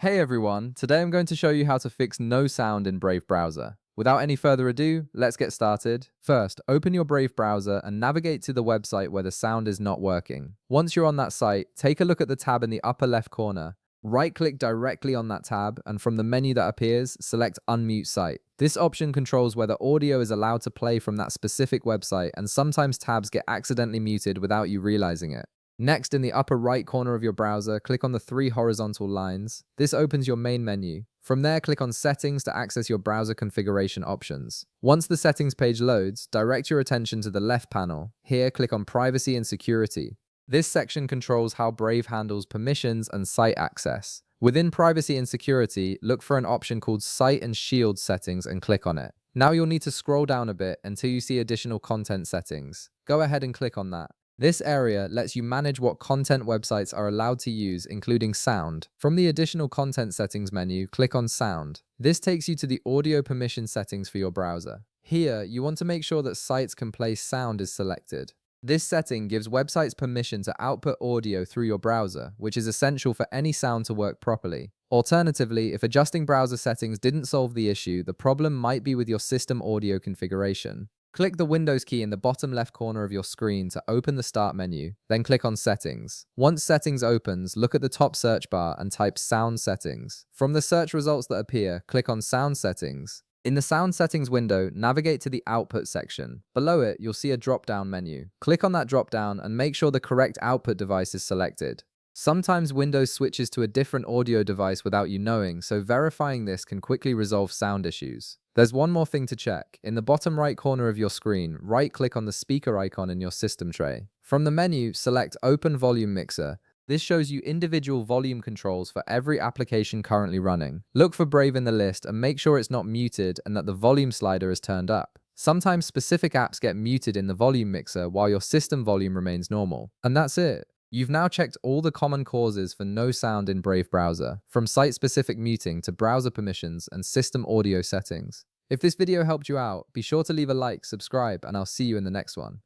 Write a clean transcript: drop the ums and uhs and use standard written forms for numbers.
Hey everyone, today I'm going to show you how to fix no sound in Brave browser. Without any further ado, let's get started. First, open your Brave browser and navigate to the website where the sound is not working. Once you're on that site, take a look at the tab in the upper left corner. Right-click directly on that tab, and from the menu that appears, select Unmute Site. This option controls whether audio is allowed to play from that specific website, and sometimes tabs get accidentally muted without you realizing it. Next, in the upper right corner of your browser, click on the three horizontal lines. This opens your main menu. From there, click on Settings to access your browser configuration options. Once the settings page loads, direct your attention to the left panel. Here, click on Privacy and Security. This section controls how Brave handles permissions and site access. Within Privacy and Security, look for an option called Site and Shield Settings and click on it. Now you'll need to scroll down a bit until you see Additional Content Settings. Go ahead and click on that. This area lets you manage what content websites are allowed to use, including sound. From the Additional Content Settings menu, click on Sound. This takes you to the audio permission settings for your browser. Here, you want to make sure that sites can play sound is selected. This setting gives websites permission to output audio through your browser, which is essential for any sound to work properly. Alternatively, if adjusting browser settings didn't solve the issue, the problem might be with your system audio configuration. Click the Windows key in the bottom left corner of your screen to open the Start menu, then click on Settings. Once Settings opens, look at the top search bar and type Sound Settings. From the search results that appear, click on Sound Settings. In the Sound Settings window, navigate to the Output section. Below it, you'll see a drop-down menu. Click on that drop-down and make sure the correct output device is selected. Sometimes Windows switches to a different audio device without you knowing, so verifying this can quickly resolve sound issues. There's one more thing to check. In the bottom right corner of your screen, right-click on the speaker icon in your system tray. From the menu, select Open Volume Mixer. This shows you individual volume controls for every application currently running. Look for Brave in the list and make sure it's not muted and that the volume slider is turned up. Sometimes specific apps get muted in the volume mixer while your system volume remains normal. And that's it. You've now checked all the common causes for no sound in Brave browser, from site-specific muting to browser permissions and system audio settings. If this video helped you out, be sure to leave a like, subscribe, and I'll see you in the next one.